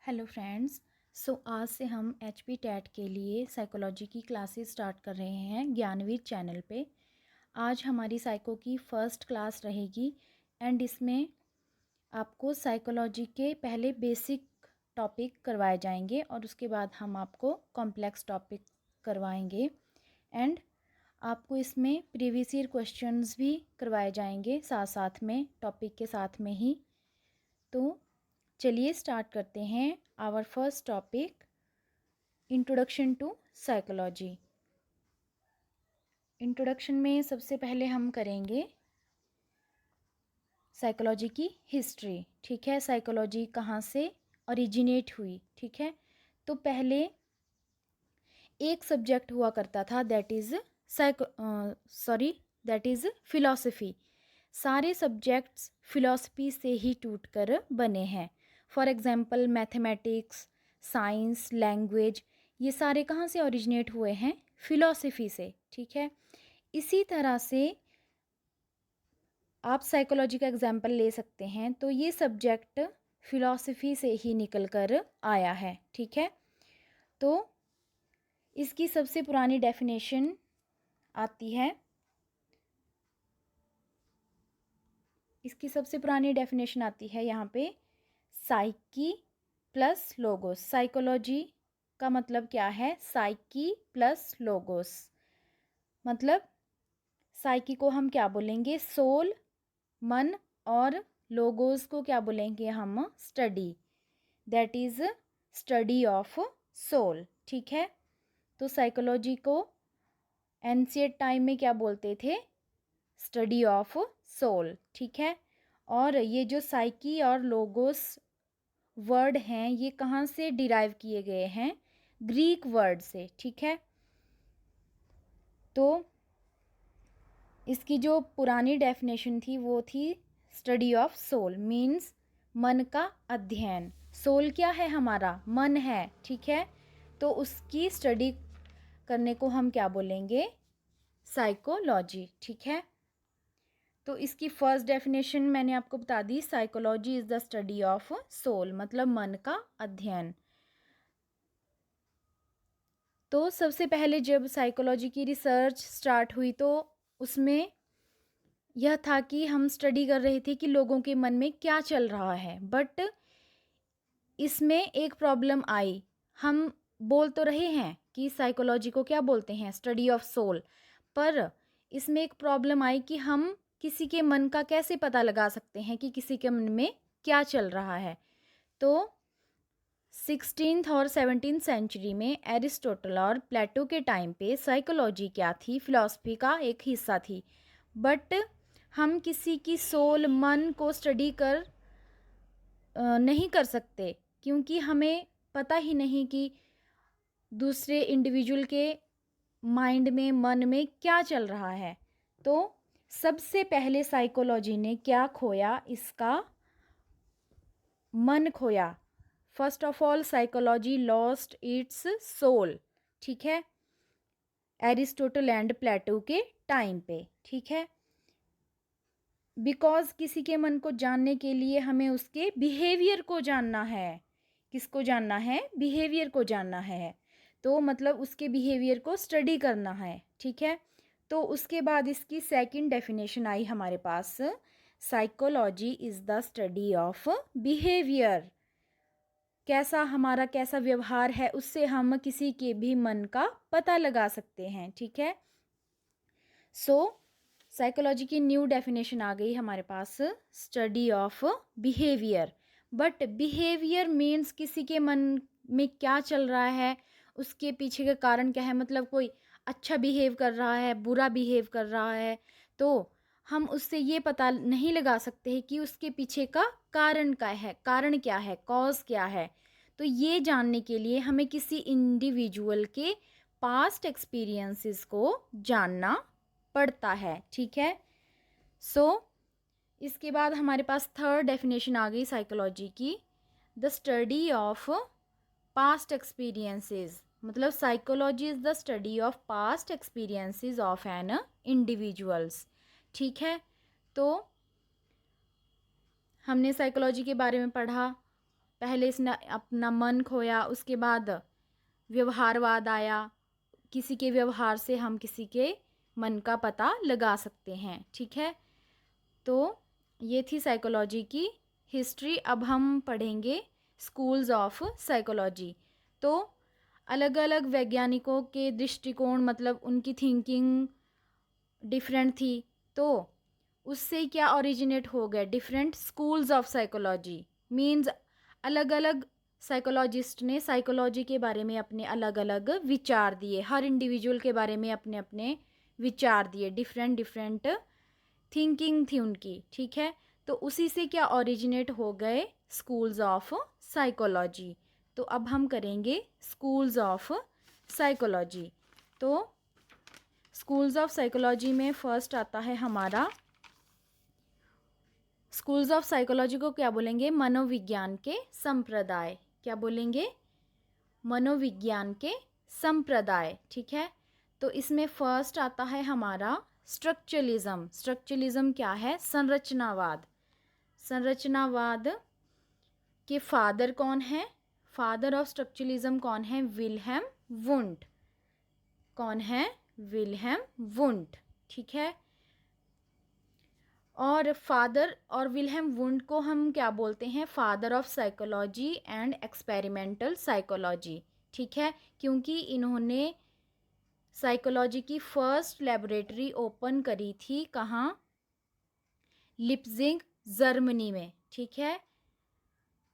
Hello friends. आज से हम HP टेट के लिए साइकोलॉजी की क्लासेस स्टार्ट कर रहे हैं ज्ञानवीर चैनल पे। आज हमारी साइको की फ़र्स्ट क्लास रहेगी एंड इसमें आपको साइकोलॉजी के पहले बेसिक टॉपिक करवाए जाएंगे और उसके बाद हम आपको कॉम्प्लेक्स टॉपिक करवाएंगे एंड आपको इसमें प्रीवियस ईयर क्वेश्चंस भी करवाए जाएंगे साथ साथ में टॉपिक के साथ में ही। तो चलिए स्टार्ट करते हैं our first topic, introduction to psychology. Introduction में सबसे पहले हम करेंगे साइकोलॉजी की हिस्ट्री। ठीक है, साइकोलॉजी कहाँ से ओरिजिनेट हुई। ठीक है, तो पहले एक सब्जेक्ट हुआ करता था दैट इज़ फिलॉसफी। सारे सब्जेक्ट्स फिलॉसफी से ही टूटकर बने हैं। For example mathematics, science, language, ये सारे कहाँ से ओरिजिनेट हुए हैं? फिलॉसफी से। ठीक है, इसी तरह से आप साइकोलॉजी का एग्जांपल ले सकते हैं। तो ये सब्जेक्ट फिलॉसफी से ही निकल कर आया है। ठीक है, तो इसकी सबसे पुरानी डेफिनेशन आती है, यहाँ पे साइकी प्लस लोगोस। साइकोलॉजी का मतलब क्या है? Psyche plus logos. मतलब साइकी को हम क्या बोलेंगे? सोल, मन, और लोगोस को क्या बोलेंगे हम? Study. That is study of soul. ठीक है, तो साइकोलॉजी को एंशिएंट टाइम में क्या बोलते थे? Study of soul. ठीक है, और ये जो साइकी और लोगोस वर्ड हैं ये कहाँ से डिराइव किए गए हैं? ग्रीक वर्ड से। ठीक है, तो इसकी जो पुरानी डेफिनेशन थी वो थी स्टडी ऑफ सोल मीन्स मन का अध्ययन। सोल क्या है? हमारा मन है। ठीक है, तो उसकी स्टडी करने को हम क्या बोलेंगे? साइकोलॉजी। ठीक है, तो इसकी फर्स्ट डेफिनेशन मैंने आपको बता दी, psychology is the study of soul, मतलब मन का अध्ययन। तो सबसे पहले जब साइकोलॉजी की रिसर्च स्टार्ट हुई तो उसमें यह था कि हम स्टडी कर रहे थे कि लोगों के मन में क्या चल रहा है। बट इसमें एक प्रॉब्लम आई। हम बोल तो रहे हैं कि साइकोलॉजी को क्या बोलते हैं? स्टडी ऑफ सोल, पर इसमें एक प्रॉब्लम आई कि हम किसी के मन का कैसे पता लगा सकते हैं कि किसी के मन में क्या चल रहा है। तो 16th और 17th सेंचुरी में एरिस्टोटल और प्लेटो के टाइम पे साइकोलॉजी क्या थी? फिलॉसफी का एक हिस्सा थी। बट हम किसी की सोल, मन को स्टडी कर नहीं कर सकते क्योंकि हमें पता ही नहीं कि दूसरे इंडिविजुअल के माइंड में, मन में क्या चल रहा है। तो सबसे पहले साइकोलॉजी ने क्या खोया? इसका मन खोया। First of all psychology lost its soul. ठीक है, एरिस्टोटल एंड प्लेटो के टाइम पे। ठीक है, बिकॉज किसी के मन को जानने के लिए हमें उसके बिहेवियर को जानना है। किसको जानना है? बिहेवियर को जानना है। तो मतलब उसके बिहेवियर को स्टडी करना है। ठीक है, तो उसके बाद इसकी सेकंड डेफिनेशन आई हमारे पास, psychology is the study of behaviour. कैसा व्यवहार है उससे हम किसी के भी मन का पता लगा सकते हैं। ठीक है, सो साइकोलॉजी की न्यू डेफिनेशन आ गई हमारे पास, study of behaviour. But behaviour means किसी के मन में क्या चल रहा है, उसके पीछे का कारण क्या है। मतलब कोई अच्छा बिहेव कर रहा है, बुरा बिहेव कर रहा है, तो हम उससे ये पता नहीं लगा सकते हैं कि उसके पीछे का कारण क्या है, कॉज क्या है। तो ये जानने के लिए हमें किसी इंडिविजुअल के पास्ट एक्सपीरियंसेस को जानना पड़ता है। ठीक है, सो इसके बाद हमारे पास थर्ड डेफिनेशन आ गई साइकोलॉजी की, the study of past experiences. मतलब psychology is the study of past experiences of an individuals. ठीक है, तो हमने साइकोलॉजी के बारे में पढ़ा पहले इसने अपना मन खोया, उसके बाद व्यवहारवाद आया। किसी के व्यवहार से हम किसी के मन का पता लगा सकते हैं, ठीक है। तो ये थी साइकोलॉजी की हिस्ट्री। अब हम पढ़ेंगे स्कूल्स ऑफ साइकोलॉजी। तो अलग अलग वैज्ञानिकों के दृष्टिकोण, मतलब उनकी थिंकिंग डिफरेंट थी, तो उससे क्या ओरिजिनेट हो गए different schools of psychology. Means अलग अलग साइकोलॉजिस्ट ने साइकोलॉजी के बारे में अपने अलग अलग विचार दिए, हर इंडिविजुअल के बारे में अपने अपने विचार दिए, डिफरेंट डिफरेंट थिंकिंग थी उनकी, ठीक है। तो उसी से क्या ओरिजिनेट हो गए स्कूल्स ऑफ साइकोलॉजी। तो अब हम करेंगे स्कूल्स ऑफ साइकोलॉजी। तो स्कूल्स ऑफ साइकोलॉजी में फर्स्ट आता है हमारा, स्कूल्स ऑफ साइकोलॉजी को क्या बोलेंगे, मनोविज्ञान के संप्रदाय। क्या बोलेंगे, मनोविज्ञान के संप्रदाय, ठीक है। तो इसमें फर्स्ट आता है हमारा स्ट्रक्चरलिज्म। स्ट्रक्चरलिज्म क्या है, संरचनावाद। संरचनावाद के फादर कौन है, फादर ऑफ स्ट्रक्चरलिज्म कौन है, विल्हेम वुंट। कौन है, विल्हेम वुंट, ठीक है। और फादर और विल्हेम वुंट को हम क्या बोलते हैं, father of psychology and experimental psychology, ठीक है। क्योंकि इन्होंने साइकोलॉजी की फर्स्ट लेबोरेटरी ओपन करी थी, कहाँ, लिप्जिग जर्मनी में, ठीक है।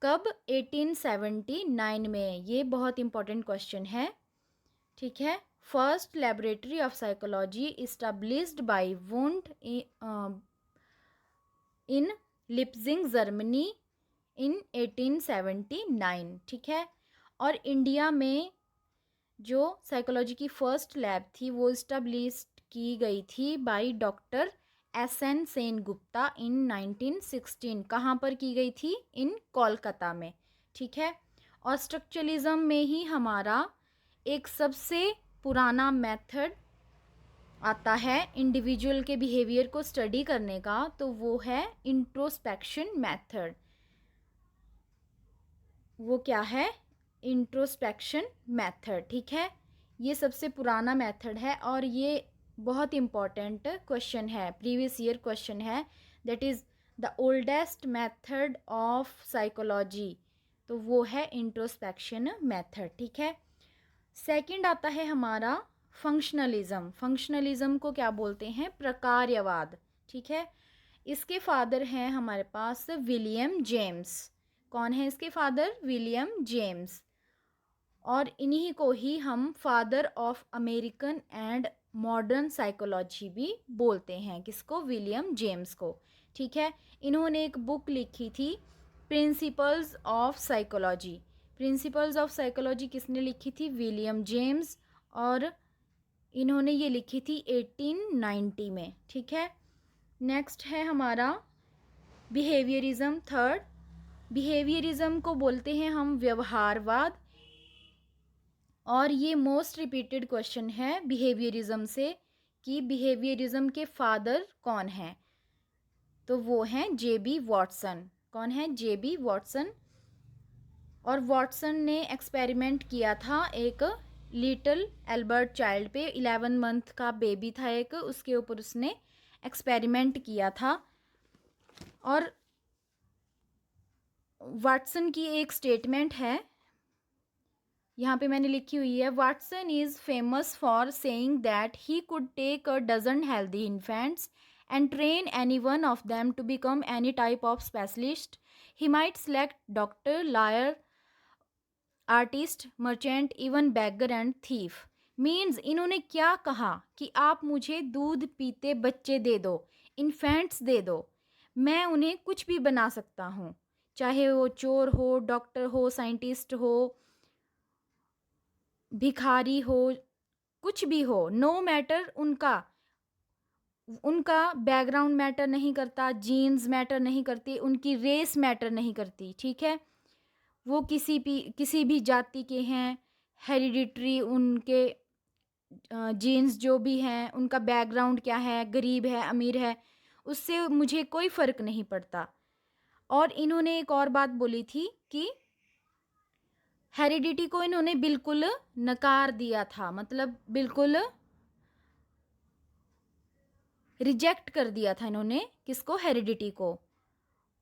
कब, 1879 में। ये बहुत इंपॉर्टेंट क्वेश्चन है, ठीक है। First laboratory of psychology established by Wundt in Leipzig Germany in 1879, ठीक है। और इंडिया में जो साइकोलॉजी की फर्स्ट लैब थी वो इस्टेब्लिश की गई थी बाय डॉक्टर एस.एन. सेनगुप्ता इन 1916। कहाँ पर की गई थी, इन कोलकाता में, ठीक है। और स्ट्रक्चरलिज्म में ही हमारा एक सबसे पुराना मेथड आता है इंडिविजुअल के बिहेवियर को स्टडी करने का, तो वो है इंट्रोस्पेक्शन मेथड। वो क्या है, इंट्रोस्पेक्शन मेथड, ठीक है। ये सबसे पुराना मेथड है और ये बहुत इम्पॉर्टेंट क्वेश्चन है, प्रीवियस ईयर क्वेश्चन है। That is the oldest method of psychology, तो वो है इंट्रोस्पेक्शन मेथड, ठीक है। सेकंड आता है हमारा फंक्शनलिज्म। फंक्शनलिज्म को क्या बोलते हैं, प्रकार्यवाद, ठीक है। इसके फादर हैं हमारे पास विलियम जेम्स। कौन है इसके फादर, विलियम जेम्स। और इन्हीं को ही हम father of American and modern psychology भी बोलते हैं, किसको, विलियम जेम्स को, ठीक है। इन्होंने एक बुक लिखी थी, principles of psychology. Principles of psychology किसने लिखी थी, विलियम जेम्स। और इन्होंने ये लिखी थी 1890 में, ठीक है। नेक्स्ट है हमारा बिहेवियरिज्म, थर्ड। बिहेवियरिज्म को बोलते हैं हम व्यवहारवाद। और ये मोस्ट रिपीटेड क्वेश्चन है बिहेवियरिज्म से कि बिहेवियरिज्म के फादर कौन हैं, तो वो हैं जे.बी. वॉटसन। कौन है, जे.बी. वॉटसन। और वॉटसन ने एक्सपेरिमेंट किया था एक लिटिल एल्बर्ट चाइल्ड पे, 11 मंथ का बेबी था एक, उसके ऊपर उसने एक्सपेरिमेंट किया था। और वाटसन की एक स्टेटमेंट है, यहाँ पे मैंने लिखी हुई है, Watson is famous for saying that he could take a dozen healthy infants and train any one of them to become any type of specialist. He might select doctor, lawyer, artist, merchant, even beggar and thief. Means इन्होंने क्या कहा कि आप मुझे दूध पीते बच्चे दे दो, इन्फेंट्स दे दो, मैं उन्हें कुछ भी बना सकता हूँ, चाहे वो चोर हो, डॉक्टर हो, साइंटिस्ट हो, भिखारी हो, कुछ भी हो, नो मैटर, उनका बैकग्राउंड मैटर नहीं करता, जीन्स मैटर नहीं करती, उनकी रेस मैटर नहीं करती, ठीक है। वो किसी भी जाति के हैं, हेरिडिटरी उनके जीन्स जो भी हैं, उनका बैकग्राउंड क्या है, गरीब है, अमीर है, उससे मुझे कोई फ़र्क नहीं पड़ता। और इन्होंने एक और बात बोली थी कि हेरिडिटी को इन्होंने बिल्कुल नकार दिया था, मतलब बिल्कुल रिजेक्ट कर दिया था इन्होंने, किसको, हेरिडिटी को।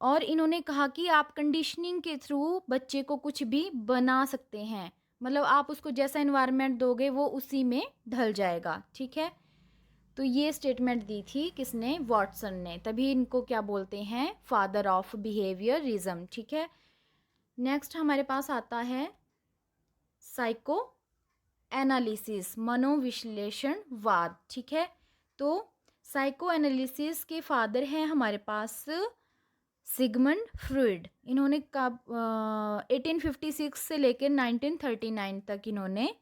और इन्होंने कहा कि आप कंडीशनिंग के थ्रू बच्चे को कुछ भी बना सकते हैं, मतलब आप उसको जैसा इन्वायरमेंट दोगे वो उसी में ढल जाएगा, ठीक है। तो ये स्टेटमेंट दी थी किसने, वॉटसन ने, तभी इनको क्या बोलते हैं, फादर ऑफ बिहेवियरिज्म, ठीक है। नेक्स्ट हमारे पास आता है साइको एनालिसिस, मनोविश्लेषणवाद, ठीक है। तो साइको एनालिसिस के फादर हैं हमारे पास सिगमंड फ्रॉइड। इन्होंने कब 1856 से लेकर 1939 तक इन्होंने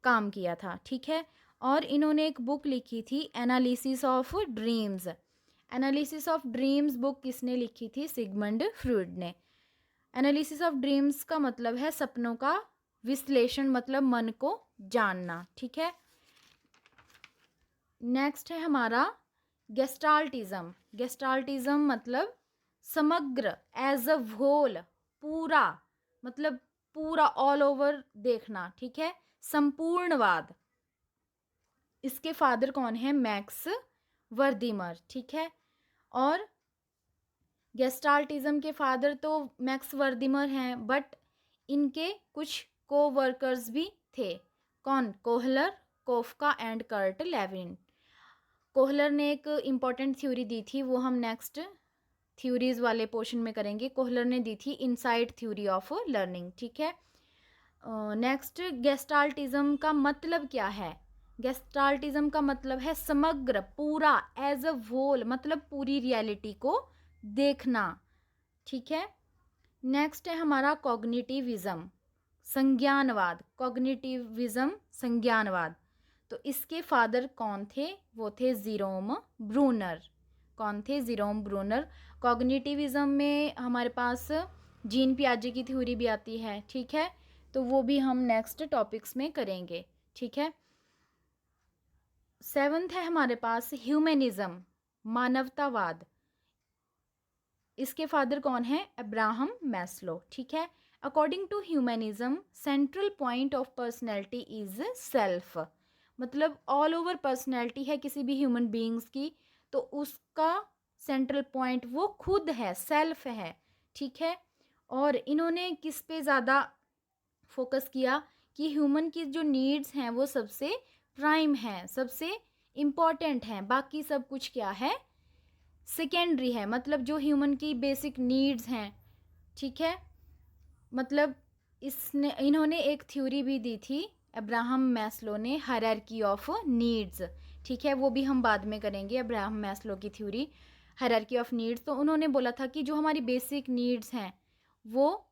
काम किया था, ठीक है। और इन्होंने एक बुक लिखी थी analysis of dreams. Analysis of dreams book किसने लिखी थी, सिगमंड फ्रॉइड ने। एनालिसिस ऑफ ड्रीम्स का मतलब है सपनों का विश्लेषण, मतलब मन को जानना, ठीक है। नेक्स्ट है हमारा गेस्टाल्टिज्म। गेस्टाल्टिज्म मतलब समग्र, एज अ होल, पूरा, मतलब पूरा ऑल ओवर देखना, ठीक है। संपूर्णवाद, इसके फादर कौन है, मैक्स वर्दीमर, ठीक है। और गेस्टाल्टिज्म के फादर तो मैक्स वर्दीमर हैं, बट इनके कुछ को वर्कर्स भी थे। कौन, Kohler, Koffka and Kurt Lewin. Kohler ने एक इम्पॉर्टेंट थ्योरी दी थी, वो हम नेक्स्ट थ्योरीज वाले पोर्शन में करेंगे। कोहलर ने दी थी इनसाइट थ्योरी ऑफ लर्निंग, ठीक है। नेक्स्ट गेस्टाल्टिज्म का मतलब क्या है, गेस्टाल्टिज्म का मतलब है समग्र, पूरा, एज अ होल, मतलब पूरी रियलिटी को देखना, ठीक है। नेक्स्ट है हमारा कॉग्निटिविज्म, संज्ञानवाद। कॉग्निटिविज्म संज्ञानवाद, तो इसके फादर कौन थे, वो थे जीरोम ब्रूनर। कौन थे, जीरोम ब्रूनर। कॉग्निटिविज्म में हमारे पास जीन पियाजे की थ्योरी भी आती है, ठीक है। तो वो भी हम नेक्स्ट टॉपिक्स में करेंगे, ठीक है। सेवंथ है हमारे पास ह्यूमनिज्म, मानवतावाद। इसके फादर कौन है, अब्राहम मैस्लो, ठीक है। According to humanism central point of personality is self, मतलब ऑल ओवर पर्सनैलिटी है किसी भी ह्यूमन बीइंग्स की, तो उसका सेंट्रल पॉइंट वो खुद है, सेल्फ है, ठीक है। और इन्होंने किस पे ज़्यादा फोकस किया कि ह्यूमन की जो नीड्स हैं वो सबसे प्राइम है, सबसे इम्पॉर्टेंट हैं, बाकी सब कुछ क्या है, सेकेंडरी है, मतलब जो ह्यूमन की बेसिक नीड्स हैं, ठीक है। मतलब इन्होंने एक थ्योरी भी दी थी अब्राहम मैस्लो ने, हायरार्की ऑफ नीड्स, ठीक है। वो भी हम बाद में करेंगे, अब्राहम मैस्लो की थ्योरी हायरार्की ऑफ नीड्स। तो उन्होंने बोला था कि जो हमारी बेसिक नीड्स हैं वो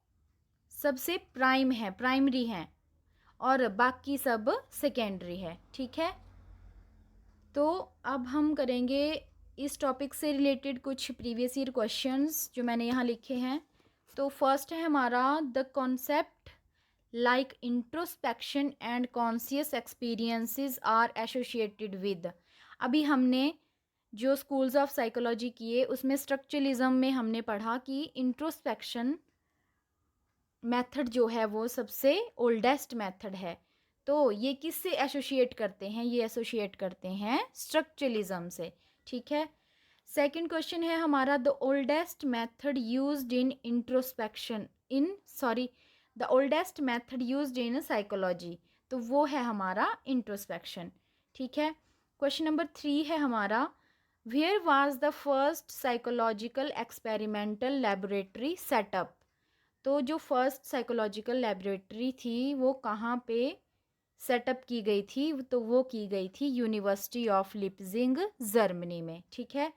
सबसे प्राइम है, प्राइमरी हैं, और बाकी सब सेकेंडरी है, ठीक है। तो अब हम करेंगे इस टॉपिक से रिलेटेड कुछ प्रीवियस ईयर क्वेश्चंस जो मैंने यहाँ लिखे हैं। तो फर्स्ट है हमारा the concept like introspection and conscious experiences are associated with. अभी हमने जो स्कूल्स ऑफ साइकोलॉजी किए उसमें स्ट्रक्चरलिज्म में हमने पढ़ा कि इंट्रोस्पेक्शन मेथड जो है वो सबसे ओल्डेस्ट मेथड है। तो ये किससे एसोसिएट करते हैं, ये एसोसिएट करते हैं स्ट्रक्चरलिज्म से, ठीक है। सेकंड क्वेश्चन है हमारा the oldest method used in introspection in the oldest method used in psychology, तो वो है हमारा इंट्रोस्पेक्शन, ठीक है। क्वेश्चन नंबर 3 है हमारा where was the first psychological experimental laboratory setup. तो जो फर्स्ट साइकोलॉजिकल लेबोरेटरी थी वो कहाँ पे सेटअप की गई थी, तो वो की गई थी यूनिवर्सिटी ऑफ लिप्जिंग, जर्मनी में, ठीक है।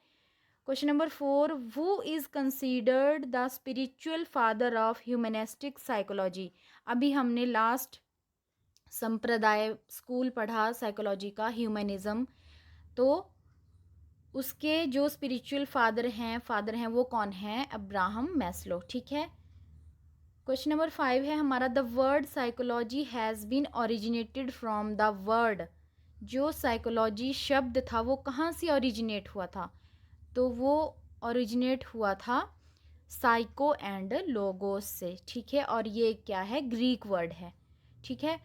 Question number 4 who is considered the spiritual father of humanistic psychology. अभी हमने लास्ट संप्रदाय स्कूल पढ़ा साइकोलॉजी का, ह्यूमनिज्म, तो उसके जो स्पिरिचुअल फादर हैं वो कौन हैं, अब्राहम मैस्लो, ठीक है। क्वेश्चन नंबर 5 है हमारा the word psychology has been originated from the word. जो साइकोलॉजी शब्द था वो कहाँ से ओरिजिनेट हुआ था, तो वो ओरिजिनेट हुआ था साइको एंड लोगोस से, ठीक है, और ये क्या है, ग्रीक वर्ड है, ठीक है।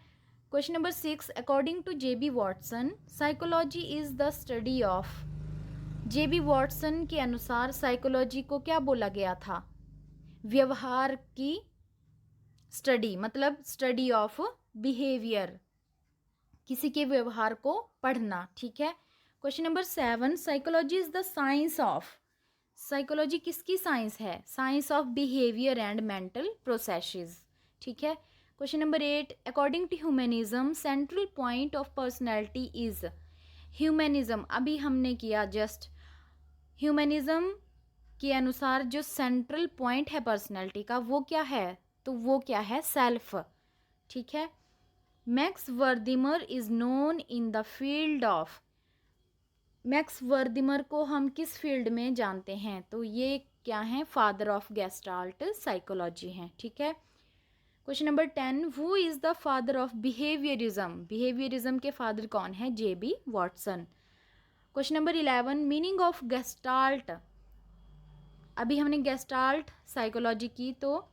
Question number 6, according to JB Watson psychology is the study of. JB Watson के अनुसार साइकोलॉजी को क्या बोला गया था, व्यवहार की स्टडी, मतलब स्टडी ऑफ बिहेवियर, किसी के व्यवहार को पढ़ना, ठीक है। Question number 7, psychology is the science of. Psychology किसकी साइंस है, science of behaviour and mental processes, ठीक है। Question number 8, according to humanism central point of personality is. Humanism अभी हमने किया जस्ट, ह्यूमनिज्म के अनुसार जो सेंट्रल पॉइंट है पर्सनैलिटी का वो क्या है, तो वो क्या है, सेल्फ, ठीक है। Max Wertheimer is known in the field of. Max Wertheimer को हम किस फील्ड में जानते हैं, तो ये क्या है, फादर ऑफ गेस्टाल्ट साइकोलॉजी हैं, ठीक है। Question number 10, who is the father of behaviourism. Behaviourism के फादर कौन है, JB Watson. Question number 11, meaning of gestalt. अभी हमने गेस्टाल्ट साइकोलॉजी की, तो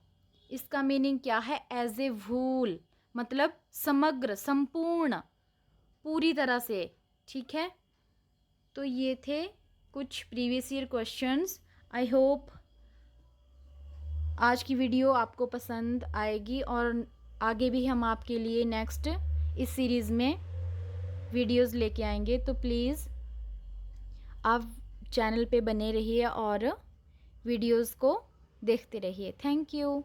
इसका मीनिंग क्या है, एज ए वूल, मतलब समग्र, संपूर्ण, पूरी तरह से, ठीक है। तो ये थे कुछ previous year questions. I hope आज की वीडियो आपको पसंद आएगी और आगे भी हम आपके लिए नेक्स्ट इस सीरीज़ में वीडियोस लेके आएंगे, तो प्लीज़ आप चैनल पे बने रहिए और वीडियोस को देखते रहिए। Thank you.